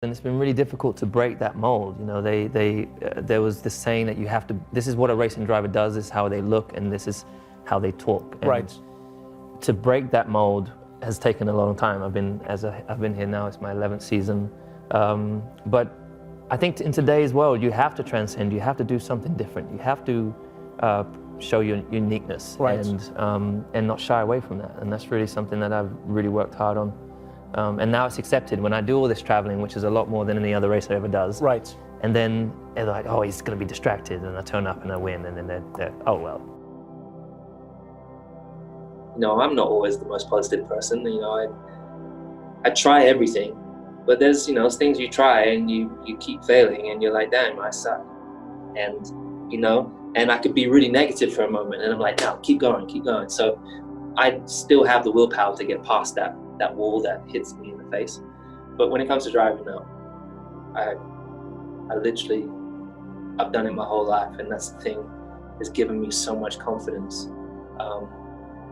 And it's been really difficult to break that mold. You know, there was this saying that you have to, this is what a racing driver does, this is how they look, and this is how they talk. And right. To break that mold has taken a long time. I've been here now, it's my 11th season. But I think in today's world, you have to transcend, you have to do something different. You have to show your uniqueness, right. and not shy away from that. And that's really something that I've really worked hard on. And now it's accepted when I do all this traveling, which is a lot more than any other racer ever does. Right. And then they're like, oh, he's going to be distracted, and I turn up and I win, and then they're oh well. You know, I'm not always the most positive person. You know, I try everything, but there's, you know, things you try and you keep failing, and you're like, damn, I suck. And, you know, and I could be really negative for a moment, and I'm like, no, keep going, keep going. So I still have the willpower to get past that wall that hits me in the face. But when it comes to driving, no, I literally, I've done it my whole life, and that's the thing, it's given me so much confidence.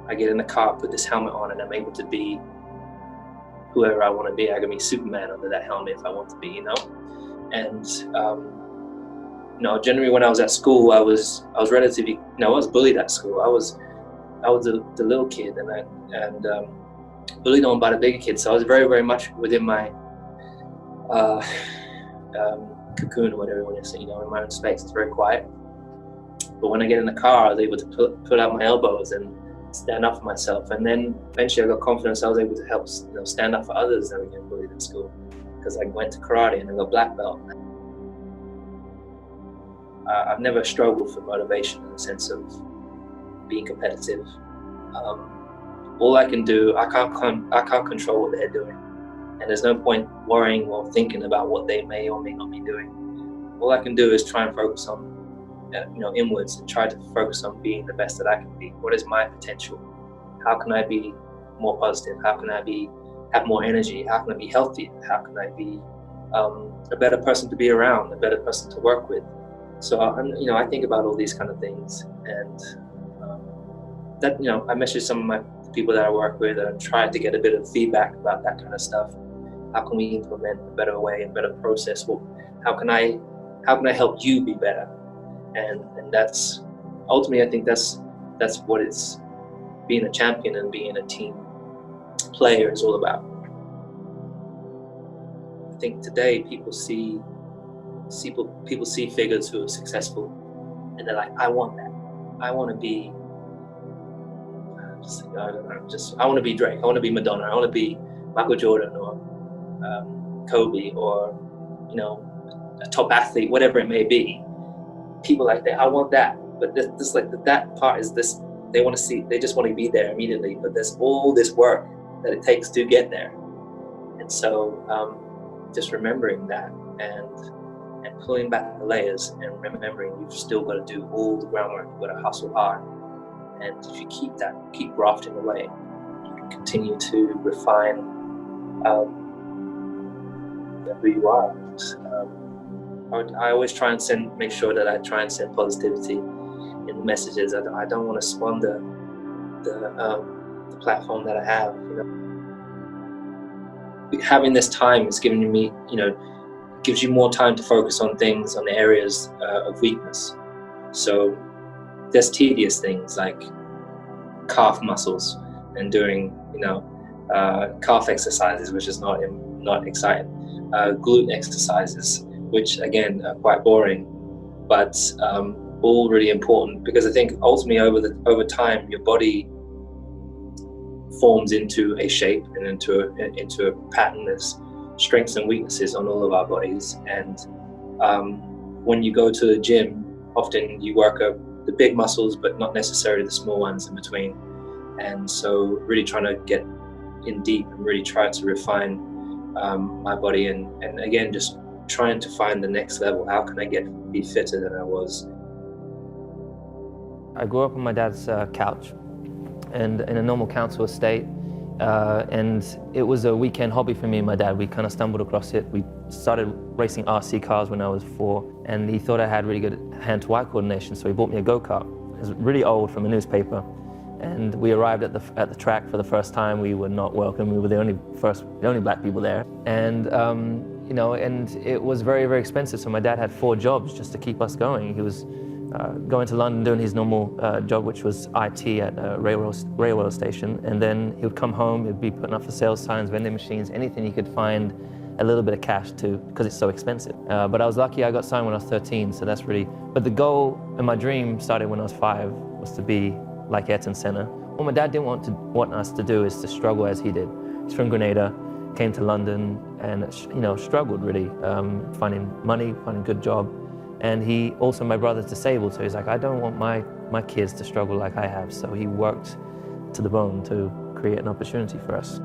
I get in the car, put this helmet on, and I'm able to be whoever I want to be. I can be Superman under that helmet if I want to be, you know? And, you know, generally when I was at school, I was relatively, you know, I was bullied at school. I was the little kid, and bullied on by the bigger kids. So I was very, very much within my cocoon, or whatever you want to say, you know, in my own space. It's very quiet. But when I get in the car, I was able to put out my elbows and stand up for myself. And then eventually I got confidence. I was able to help, you know, stand up for others that were getting bullied at school, because I went to karate and I got black belt. I've never struggled for motivation in the sense of being competitive. All I can do, I can't control what they're doing, and there's no point worrying or thinking about what they may or may not be doing. All I can do is try and focus on, you know, inwards, and try to focus on being the best that I can be. What is my potential? How can I be more positive? How can I have more energy? How can I be healthy? How can I be a better person to be around, a better person to work with? So, you know, I think about all these kind of things, and that, you know, I message some of the people that I work with and try to get a bit of feedback about that kind of stuff. How can we implement a better way, a better process? Well, how can I help you be better? And that's ultimately, I think that's what it's, being a champion and being a team player is all about. I think today people see figures who are successful, and they're like, I want that. I want to be, I want to be Drake. I want to be Madonna. I want to be Michael Jordan, or Kobe, or, you know, a top athlete, whatever it may be. People like that, I want that. But this like that part is this, they just want to be there immediately, but there's all this work that it takes to get there. And so just remembering that, and pulling back the layers, and remembering you've still got to do all the groundwork, you've got to hustle hard. And if you keep grafting away, you can continue to refine who you are. I always try and make sure that I try and send positivity in the messages. I don't want to squander the platform that I have. You know, having this time is giving me, you know, gives you more time to focus on things, on the areas of weakness. So there's tedious things like calf muscles and doing, you know, calf exercises, which is not exciting. Glute exercises, which again are quite boring, but all really important, because I think ultimately over time your body forms into a shape and into a pattern. There's strengths and weaknesses on all of our bodies, and when you go to the gym, often you work the big muscles, but not necessarily the small ones in between. And so really trying to get in deep and really try to refine my body, and again, just trying to find the next level. How can I be fitter than I was? I grew up on my dad's couch, and in a normal council estate, and it was a weekend hobby for me and my dad. We kind of stumbled across it. We started racing RC cars when I was 4, and he thought I had really good hand-to-eye coordination, so he bought me a go-kart. It was really old, from a newspaper, and we arrived at the track for the first time. We were not welcome. We were the only black people there, and you know, and it was very, very expensive. So my dad had 4 jobs just to keep us going. He was going to London doing his normal job, which was IT at a railway station. And then he would come home, he'd be putting up for sale signs, vending machines, anything he could find a little bit of cash to, because it's so expensive. But I was lucky I got signed when I was 13, so that's really, but the goal and my dream started when I was 5, was to be like Ayrton Senna. What my dad didn't want us to do is to struggle as he did. He's from Grenada, came to London and, you know, struggled really, finding money, finding a good job. And he also, my brother's disabled, so he's like, I don't want my kids to struggle like I have. So he worked to the bone to create an opportunity for us.